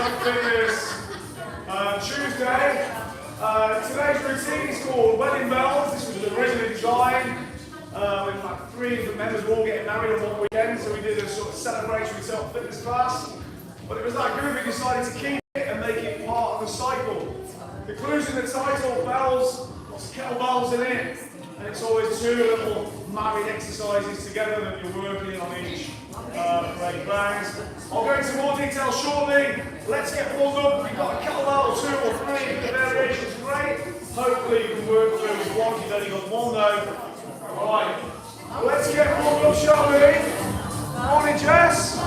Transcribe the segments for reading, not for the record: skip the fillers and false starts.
Fitness Tuesday. Today's routine is called Wedding Bells. This was originally designed with like 3 different members all getting married on one weekend, so we did a sort of celebratory self-fitness class. But it was that good we decided to keep it and make it part of the cycle. The clues in the title, bells, lots of kettlebells in it, and it's always 2 little married exercises together that you're working on each great bangs. I'll go into more detail shortly. Let's get warmed up. If you've got a kettlebell or 2 or 3, the variations great. Hopefully you can work through with 1. You've only got 1 though. Alright, let's get warmed up, shall we? Morning, Jess.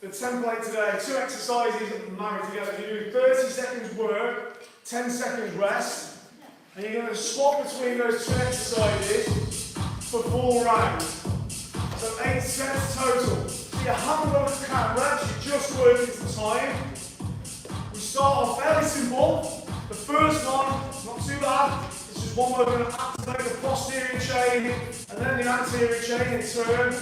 The template today, 2 exercises married together. You do 30 seconds work, 10 seconds rest, and you're going to swap between those 2 exercises for 4 rounds. So 8 sets total. So you haven't got to count reps, you're just working to time. We start off fairly simple. The first one, not too bad. It's just one where we're going to activate the posterior chain and then the anterior chain in turn.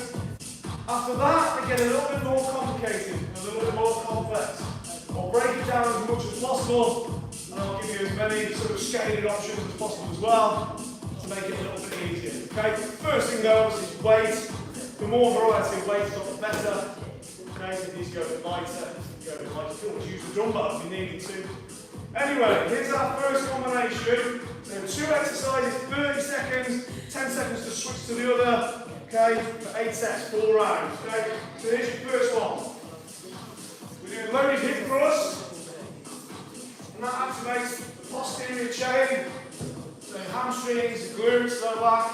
After that, they get a little bit more complicated, a little bit more complex. I'll break it down as much as possible, and I'll give you as many sort of scaling options as possible as well, to make it a little bit easier. Okay, first thing though is weight. The more variety of weight you've got, the better. Okay, so these go a bit lighter, go a bit lighter. You can always use the dumbbell if you needed to. Anyway, here's our first combination. So 2 exercises, 30 seconds, 10 seconds to switch to the other. Okay, for 8 sets, 4 rounds. Okay, so here's your first one. We're doing loaded hip thrust, and that activates the posterior chain, so hamstrings, glutes, lower back.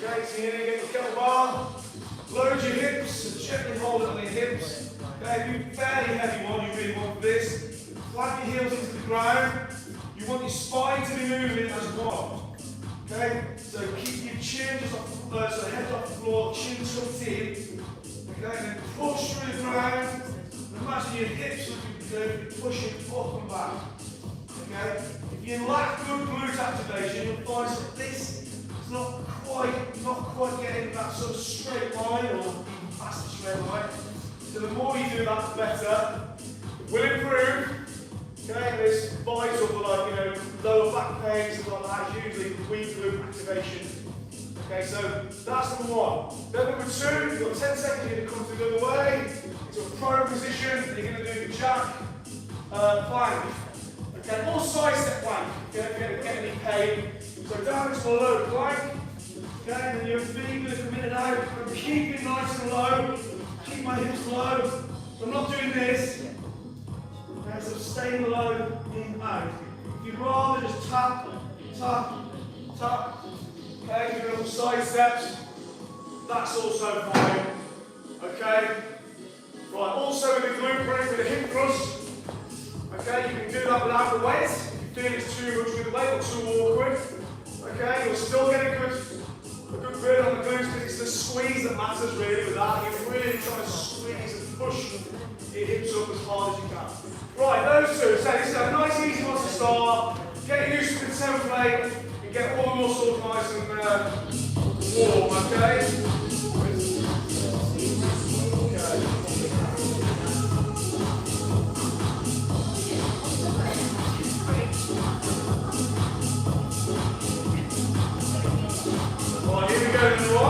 Okay, so you're going to get your kettlebell, load your hips, and gently hold it on your hips. Okay, do a fairly heavy one, you really want this. Flat your heels into the ground. You want your spine to be moving as well. Okay, so keep your chin just off, so the head off the floor, chin tucked in. Okay, and then push through the ground. And imagine your hips looking good, pushing up and back. Okay, if you lack good glute activation, you'll find that this is not quite getting that sort of straight line or even past the straight line. So the more you do that, the better. It will improve. Okay, this buys up like, lower back pain, stuff like that, usually weak glute activation. Okay, so that's number 1. Then number 2, you've got 10 seconds, you're going to come through the other way, into a prone position, and you're going to do the jack plank. Okay, or side step plank, if you're going to get any pain. So down into a low plank, okay, and then your feet going to come in and out, and keep it nice and low, keep my hips low. So I'm not doing this. Okay, so stay low, in, out. If you'd rather just tap, tap, tap, okay, do little side steps, that's also fine. Okay? Right, also with the glute break with the hip thrust, okay, you can do that without the weight. If you feel it's too much with the weight or too awkward, okay, you'll still get a good burn on the glutes, because it's the squeeze that matters really with that. You're really trying to squeeze and push your hips up as hard as you can. Right, those 2. So this is a nice easy one to start. Get used to the template and get all the muscles nice and warm, okay? Right, here we go, number 1.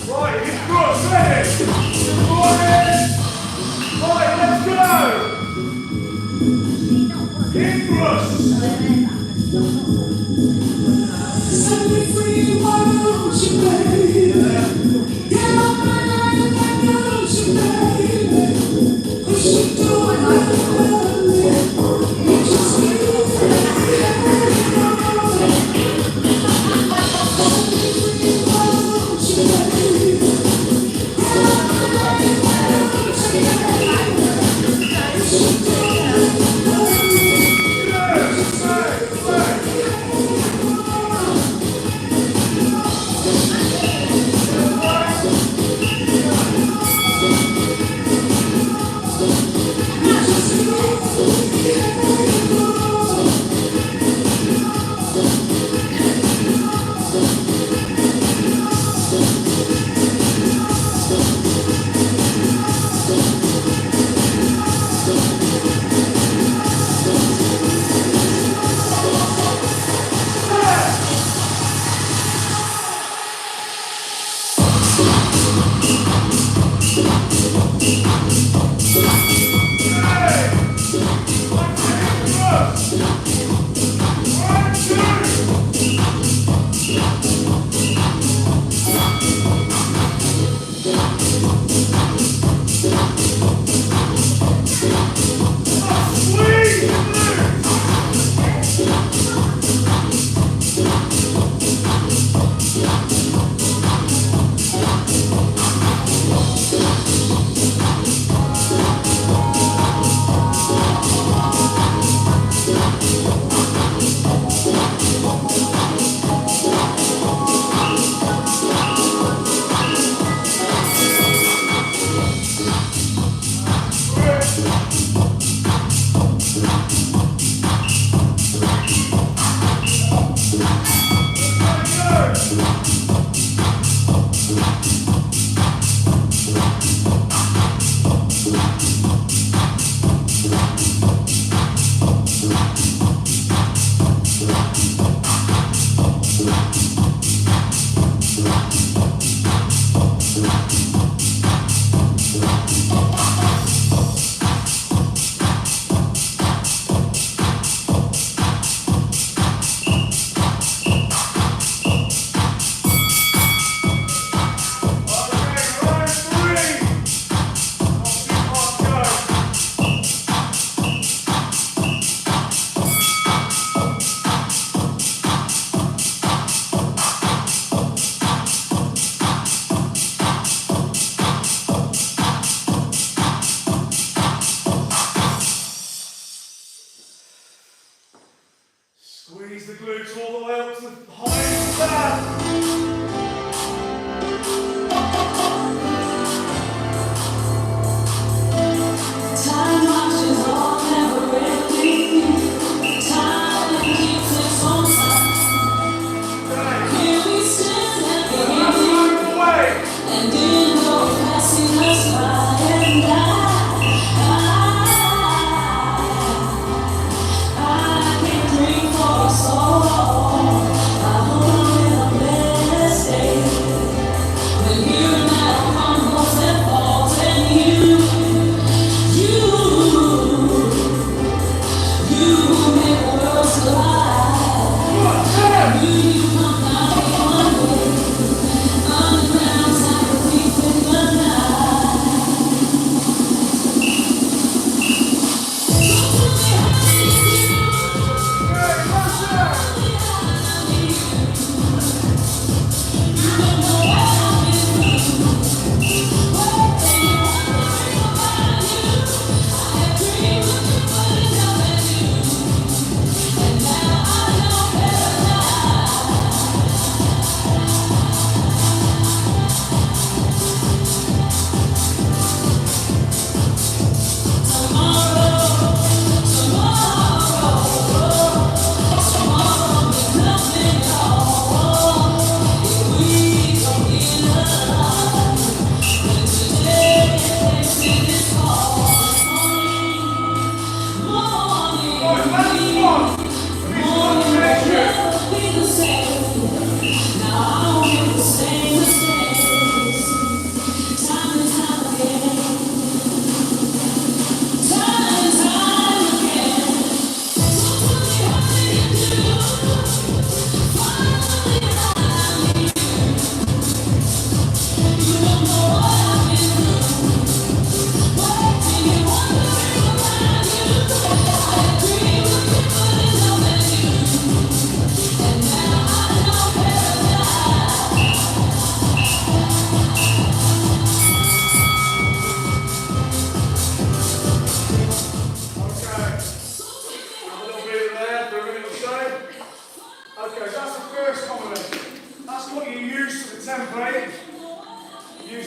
Right, hip thrust, ready? Right, let's go! Hip thrust! Set me free, why don't you, baby? Get up and I why don't you, baby? Push it through and I will. You just need to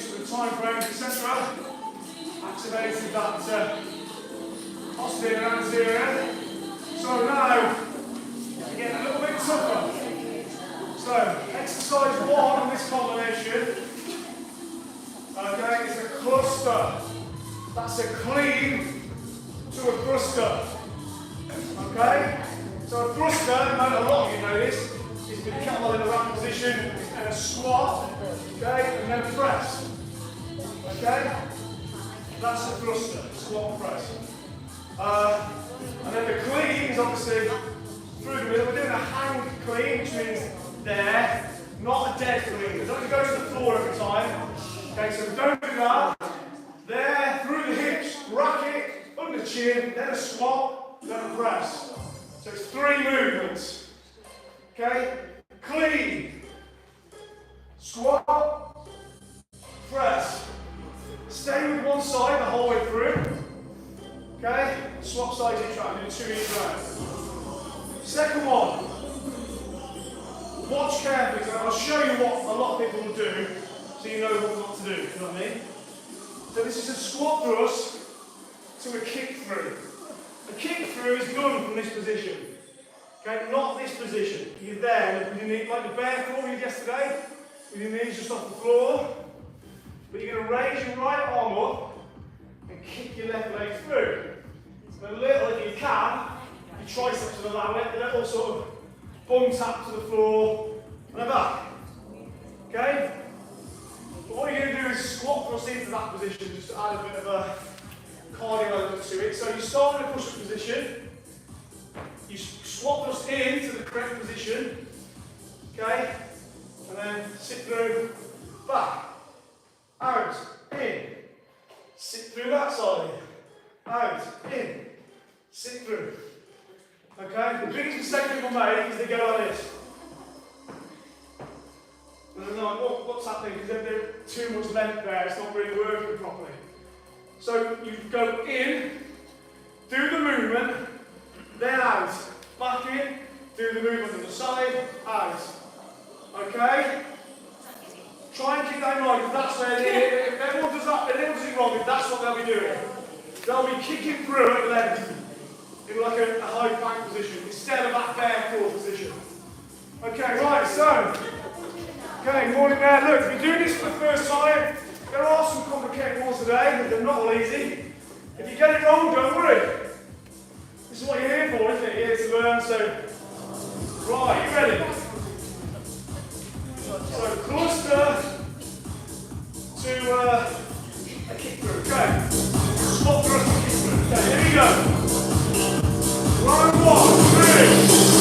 used to the time frames, etc. Activated that posterior and anterior. So now, again, a little bit tougher. So, exercise 1 on this combination, okay, is a cluster. That's a clean to a thruster. Okay? So a thruster, no matter a lot of you know this, is with the kettlebell in the right position and a squat, okay, and then press. Okay? That's the thruster, squat and press. And then the clean is obviously through the middle. We're doing a hang clean, which means there, not a dead clean. We don't go to the floor every time. Okay, so don't do that. There, through the hips, bracket, under chin, then a squat, then a press. So it's 3 movements. Okay? Clean. Squat. Press. Stay with one side the whole way through. Okay? Swap sides each round, do 2 each round. Second one. Watch carefully, so I'll show you what a lot of people will do, so you know what not to do, you know what I mean? So this is a squat thrust to a kick through. A kick through is done from this position. Okay, not this position. You're there with your knee, like the bear crawl we did yesterday, with your knees just off the floor. But you're going to raise your right arm up and kick your left leg through. So a little, if you can, your triceps will allow it, a little sort of bum tap to the floor and back. Okay? But what you're going to do is squat thrust into that position, just to add a bit of a cardio element to it. So you start in a push-up position, you squat thrust into the correct position, okay, and then sit through, back, out, in, sit through that side, out, in, sit through. Okay, the biggest mistake people make is they go like this. And they're like, oh, what's happening? Because there's too much length there, it's not really working properly. So you go in, do the movement, then out. Back in, do the movement on the side, out. Okay? Try and keep that in mind, because that's where if everyone does that, if anyone does it wrong, that's what they'll be doing. They'll be kicking through at length in like a high plank position instead of that bear crawl position. Okay, right, so. Okay, morning there. Look, if you're doing this for the first time, there are some complicated ones today, but they're not all easy. If you get it wrong, don't worry. This is what you're here for, isn't it? You're here to learn, so... Right, you ready? So, cluster to a kick through, okay? Spot thrust and kick through. Okay, here we go. Round 1, 3.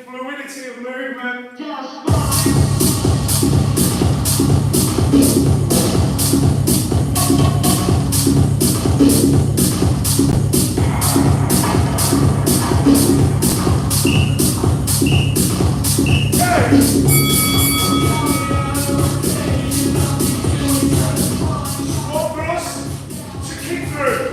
Fluidity of movement. Squat thrust to kick through.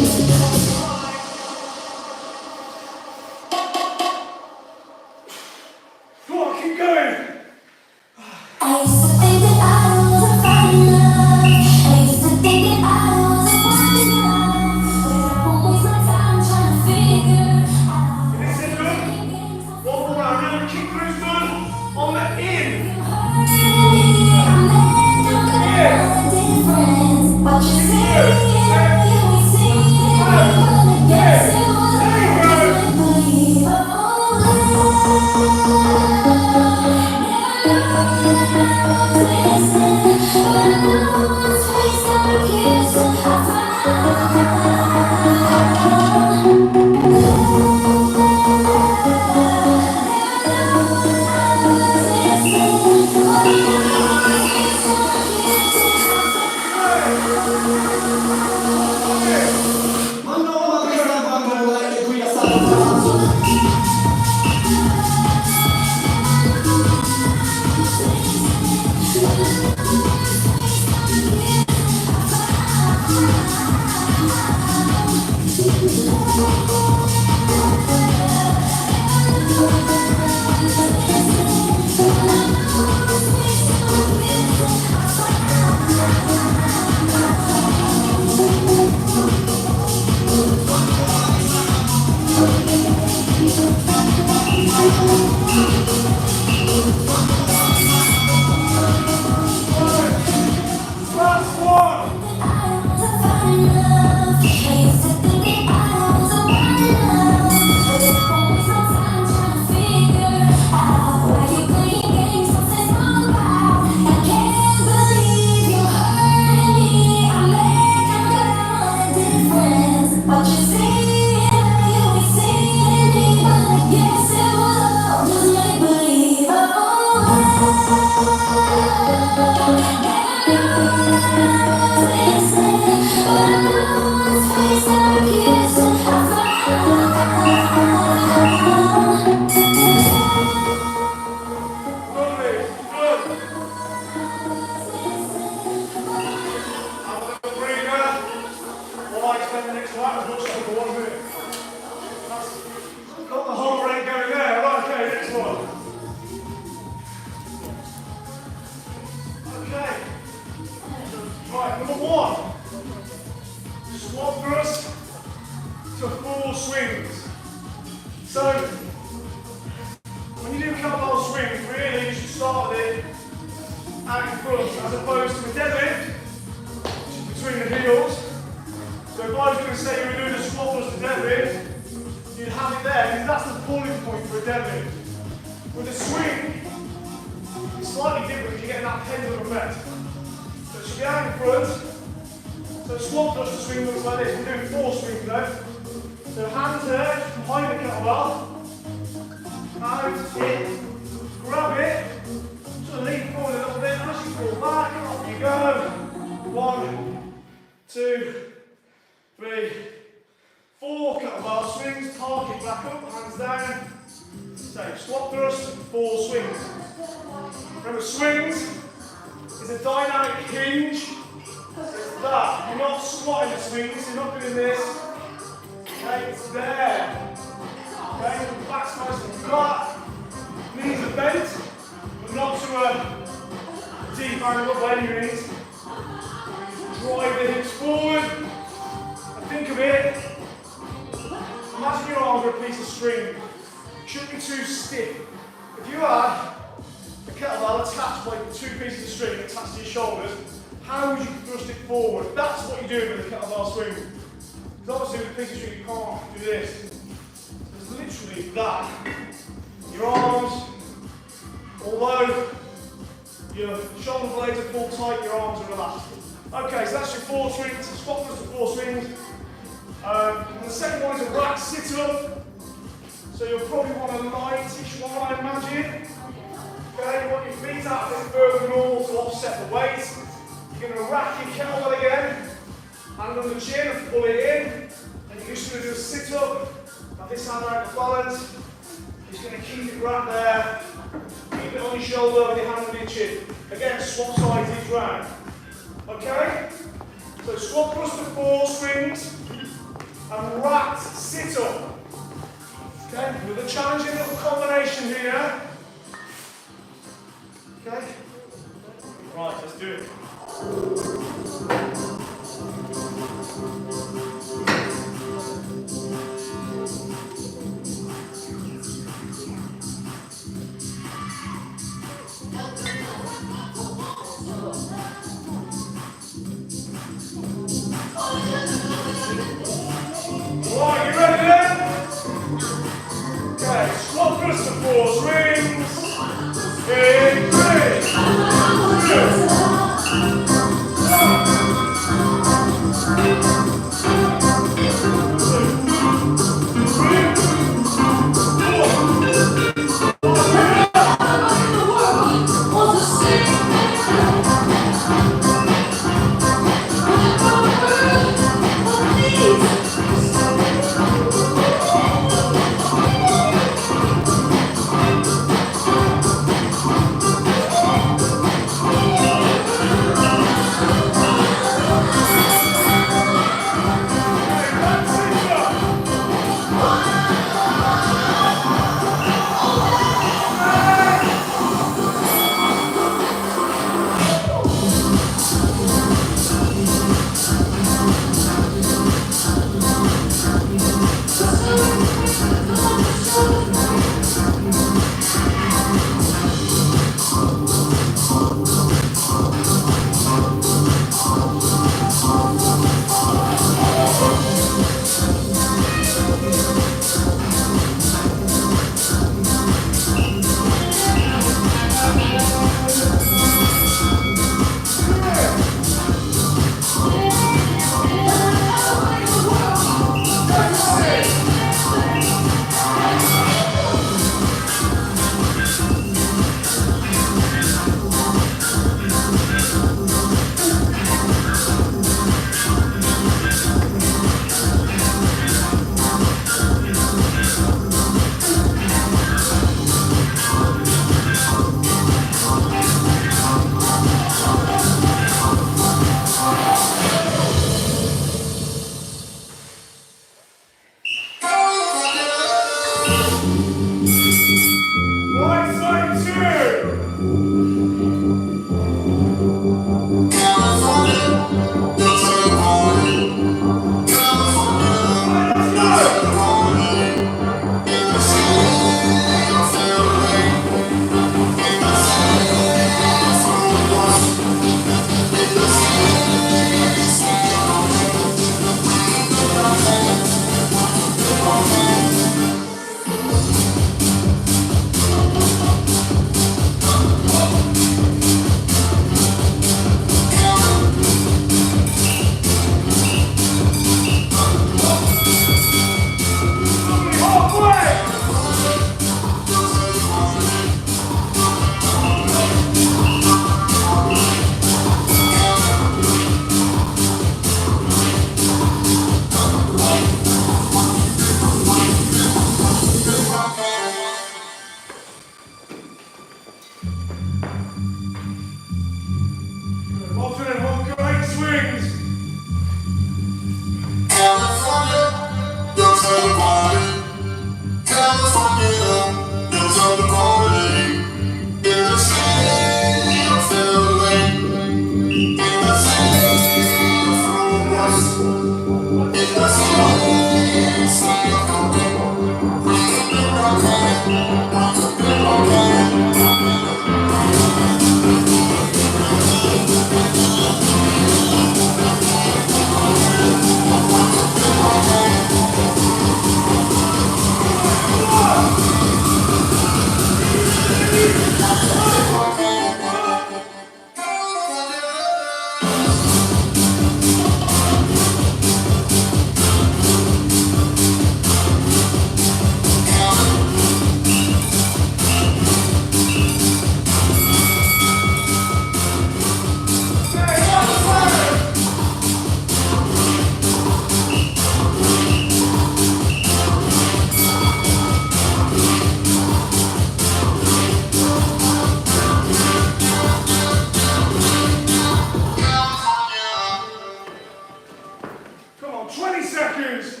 20 seconds.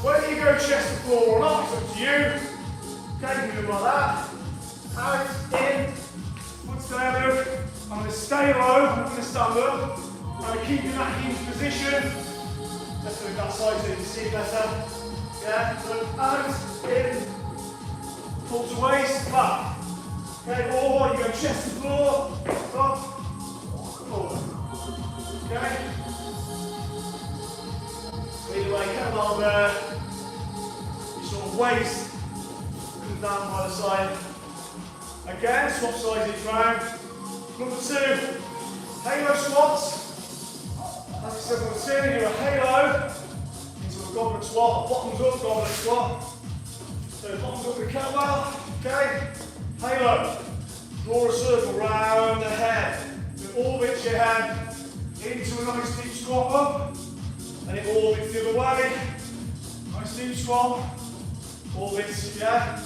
Whether you go chest to floor or not, it's up to you. Okay, you can do like that. Out, in, foot together. I'm going to stay low, I'm going to stand up. I'm going to keep in that hinge position. Let's move that side so you can see better. Yeah, so out, in, pull to waist, back. Okay, or you go chest to floor, up, forward. Okay? Either way, kettlebell there. Your sort of waist comes down by the side. Again, swap sides each round. Number 2, halo squats. Like I said, we're going to do a halo into a goblet squat, a bottoms up goblet squat. So bottoms up with the kettlebell, okay? Halo. Draw a circle round the head. Then orbit your head into a nice deep squat up. And it orbits the other way. Nice deep squat. Orbits, yeah?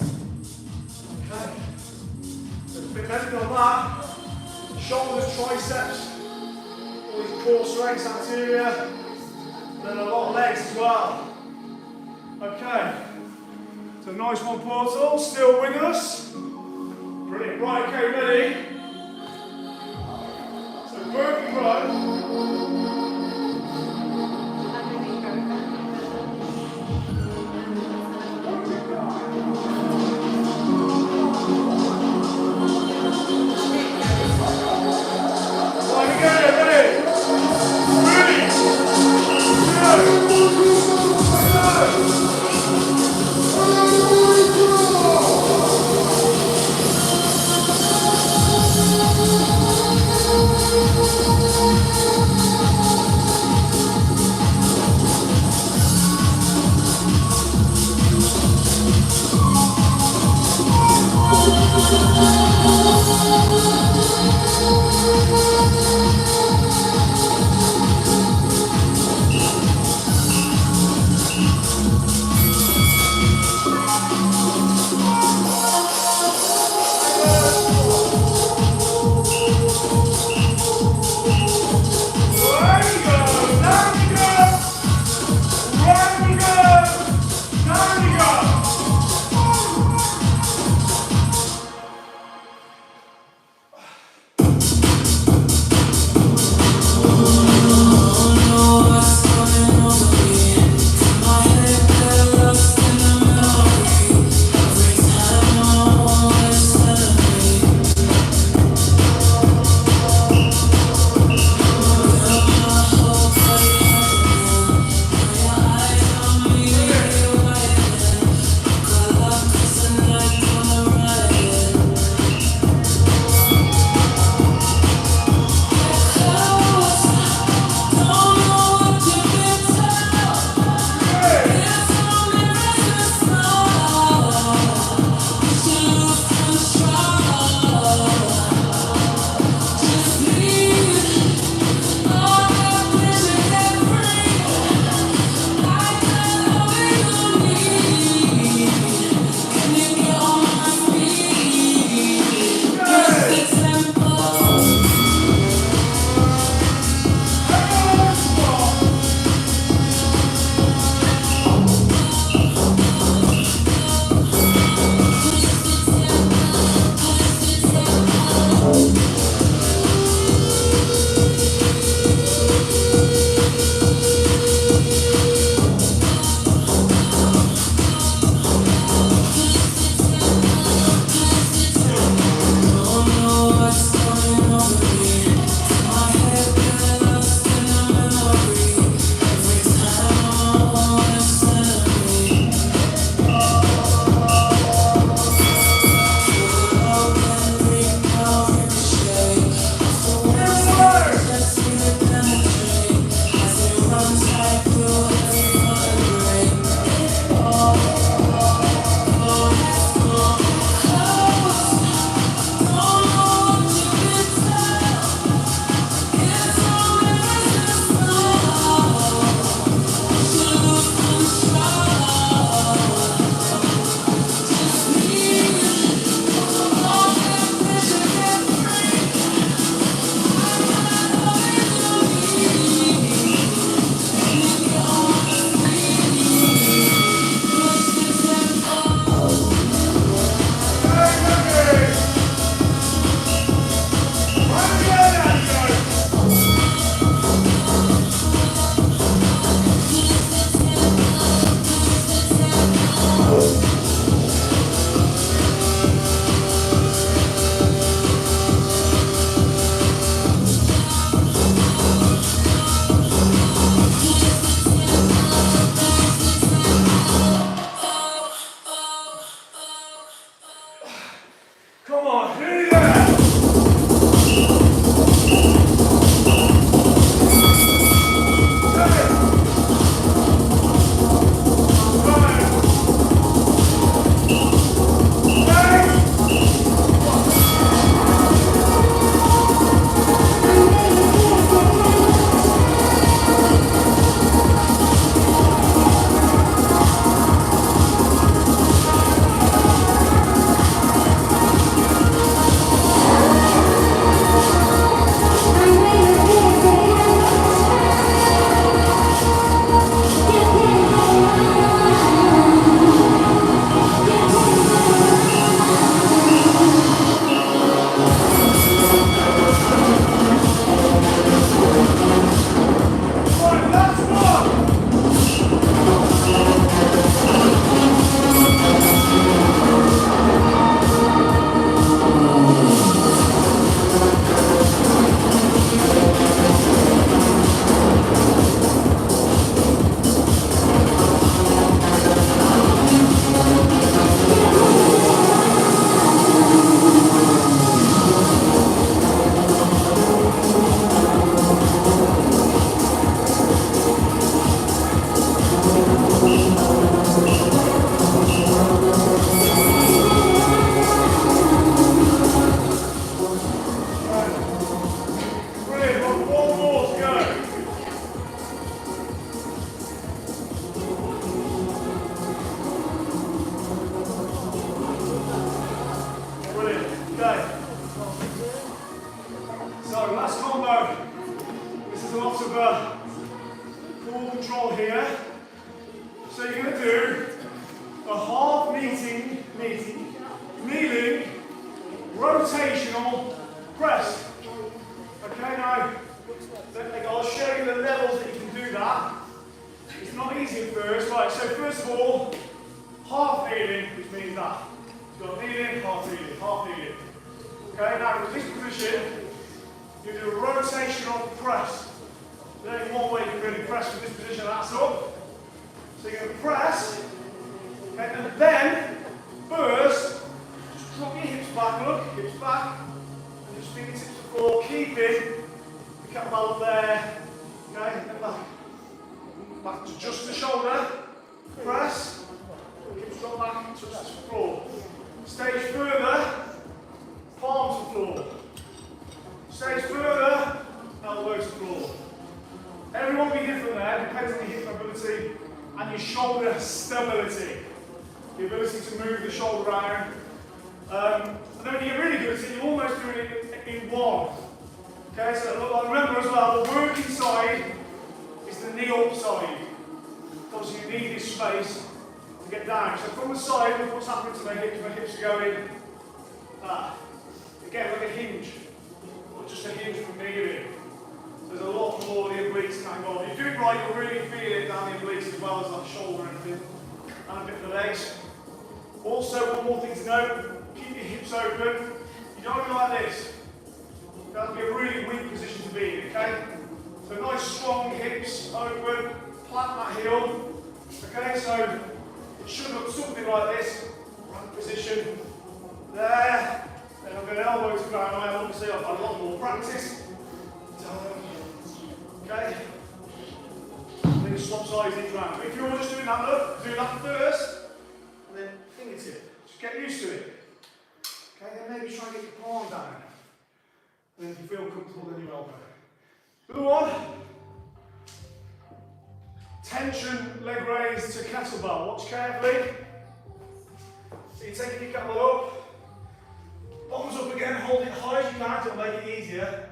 Okay. So a bit better on that. Shoulders, triceps, all these core strengths, anterior. And then a lot of legs as well. Okay. So nice one portal, still with us. Brilliant. Right, okay, ready? So burpee row. of core control here. So you're going to do a half kneeling, rotational press. Okay, now I'll show you the levels that you can do that. It's not easy at first. Right, so first of all, half kneeling, which means that. You've got kneeling, half kneeling, half kneeling. Okay, now in this position, you do a rotational press. There's only one way you can really press from this position, that's up. So you're going to press, okay, and then, first, just drop your hips back, look, hips back, and just bring your tips to the floor, keeping the kettlebell up there, okay, and back to just the shoulder, press, hips drop back, touch the floor. Stage further, palms to floor. Stage further, elbows to floor. Everyone will be different there, depends on your hip mobility and your shoulder stability. The ability to move the shoulder around. And then when you get really good at it, you're almost doing it in one. Okay, so remember as well, the working side is the knee up side. Obviously you need this space to get down. So from the side, look what's happening to my hips are going, again like a hinge, not just a hinge from me here. There's a lot more of the obliques going on. If you do it right, you'll really feel it down the obliques as well as that shoulder and a bit of the legs. Also, one more thing to note, keep your hips open. You don't want to go like this. That would be a really weak position to be in, okay? So nice strong hips open, plant that heel. Okay, so it should look something like this. Right position. There. Then I've got elbows going away. Obviously I've had a lot more practice. Okay. Then you swap sides each round. But if you're just doing that, look, do that first, and then fingertip. Just get used to it. Okay, then maybe try and get your palm down. And then if you feel comfortable, then your elbow. Other one. Tension leg raise to kettlebell. Watch carefully. So you're taking your kettlebell up. Palms up again, hold it high as you can to make it easier.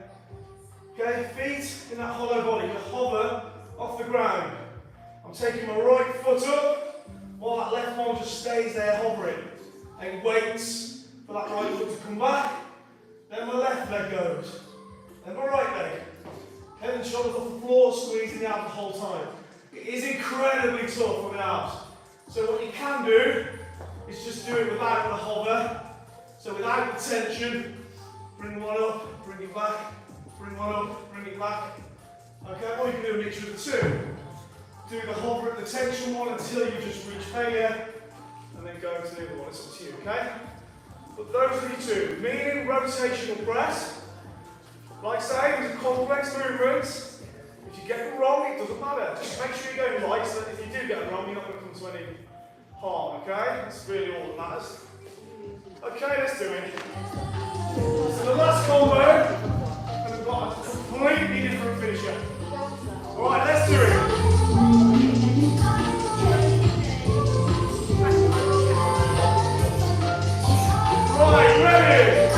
Okay, feet in that hollow body, you hover off the ground. I'm taking my right foot up, while that left one just stays there hovering. And waits for that right foot to come back. Then my left leg goes. Then my right leg. Head and shoulders off the floor, squeezing the abs the whole time. It is incredibly tough on the abs. So what you can do is just do it without the hover. So without the tension, bring one up, bring it back. Bring one up, bring it back. Okay, or you can do a mixture of the two. Do the hover and the tension one until you just reach failure, and then go to the other one. It's up to you, okay? But those are the two. Kneeling, rotational press. Like I say, these are complex movements. If you get them wrong, it doesn't matter. Just make sure you're going right so that if you do get them wrong, you're not going to come to any harm, okay? That's really all that matters. Okay, let's do it. So the last combo. Got a completely different finisher. Alright, let's do it. Right, ready?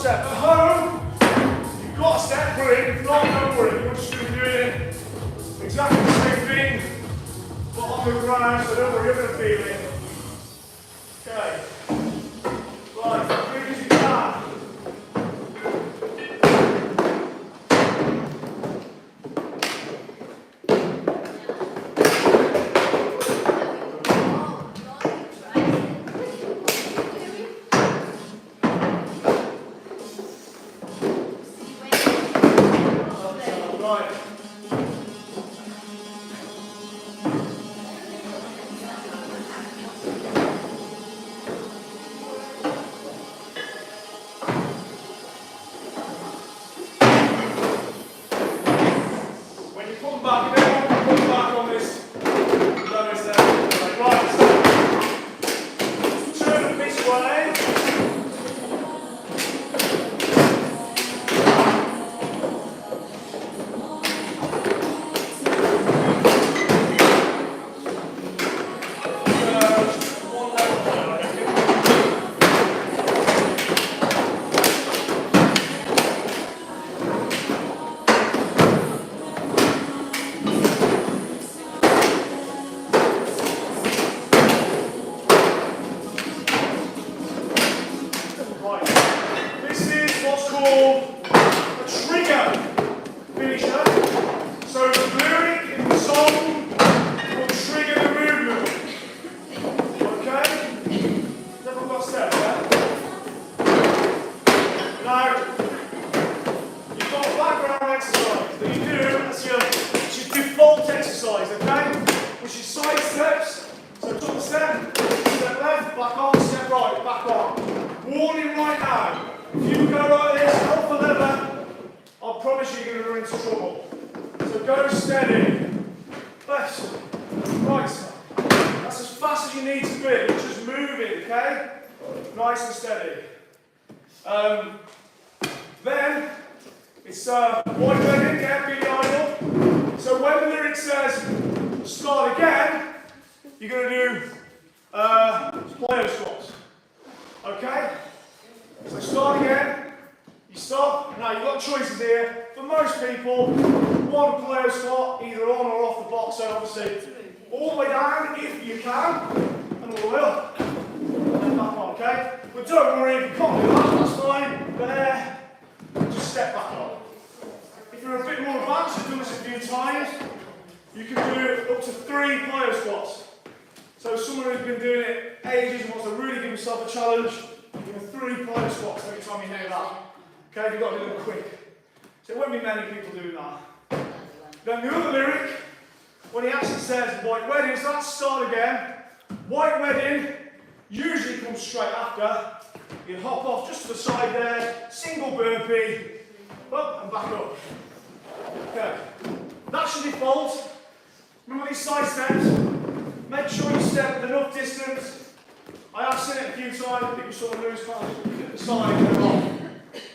step. At home, you've got a step, brilliant. If not, don't worry. You're just going to be doing exactly the same thing, but on the ground, so don't worry, you're going to feel it. Okay. Right, as quick as you can. Then it's wide legging, get really idle. So when the lyric says start again, you're going to do plyo squats. Okay? So start again, you stop. Now you've got choices here. For most people, one plyo squat, either on or off the box, so obviously all the way down if you can, and all the way up. And then back on, okay? But don't worry, if you can't do that, that's fine. There, just step back on. If you're a bit more advanced, you've done this a few times, you can do up to 3 plyo squats. So someone who's been doing it ages and wants to really give himself a challenge, give him 3 plyo squats every time you hear that. Okay, you've got to do them quick. So there won't be many people doing that. Then the other lyric, when he actually says white wedding, so that's start again. White wedding usually comes straight after. You hop off just to the side there, single burpee, up and back up. Okay, that's your default. Remember these side steps? Make sure you step with enough distance. I have seen it a few times, people sort of lose kind of hit the side and go off.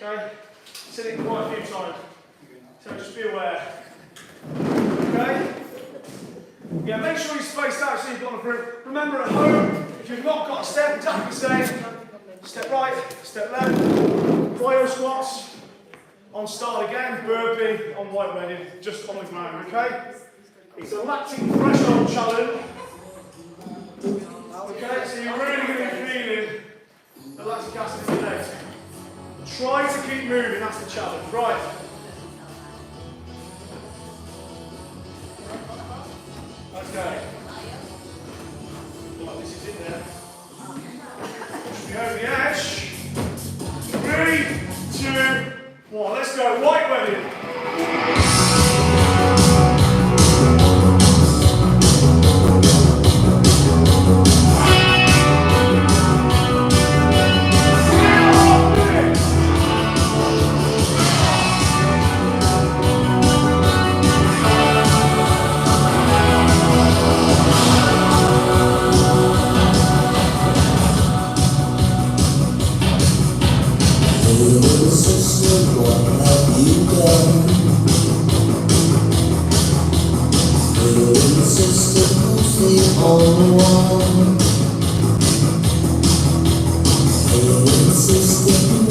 Okay, seen it quite a few times. So just be aware. Okay? Yeah, make sure you're spaced out so you've got the room. Remember at home, if you've not got a step, exactly the same. Step right, step left, plyo squats, on start again, burpee, on white wedding, just on the ground, okay? It's a lactic threshold challenge. Okay, so you're really going to be feeling the lactic acid in your legs. Try to keep moving, that's the challenge. Right. Okay. Right, this is it there. Push me over the edge. 3, 2, 1. Let's go. White wedding. System,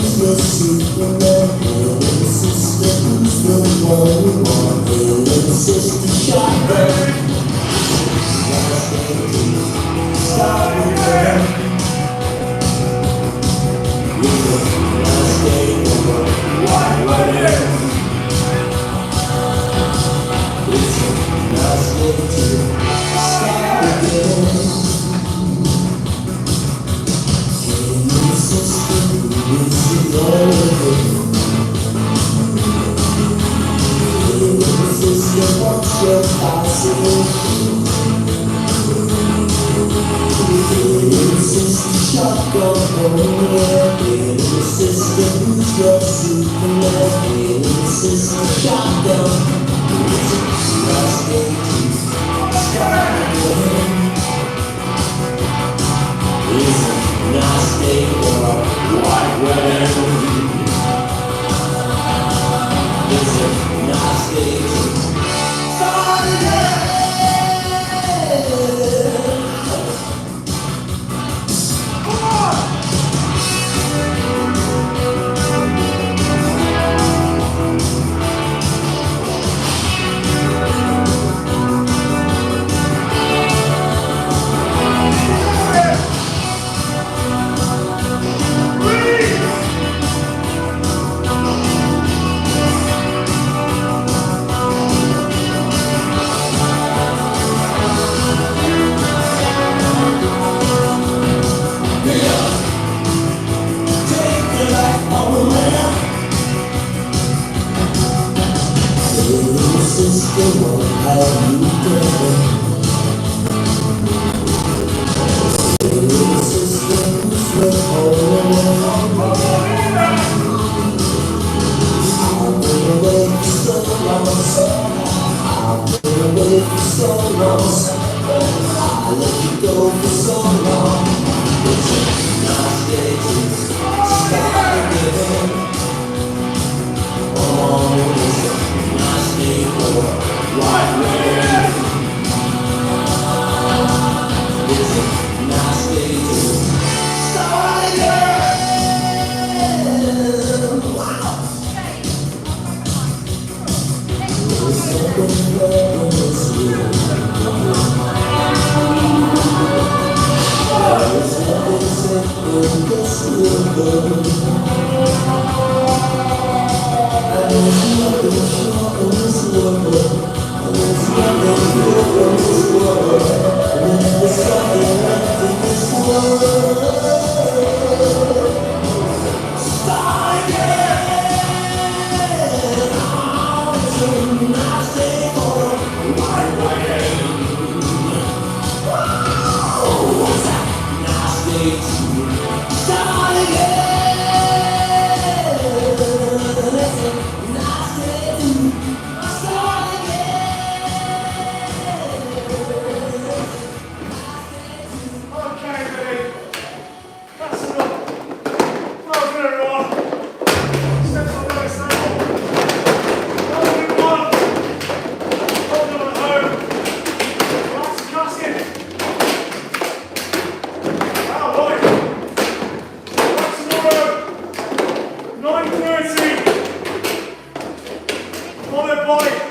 Boy.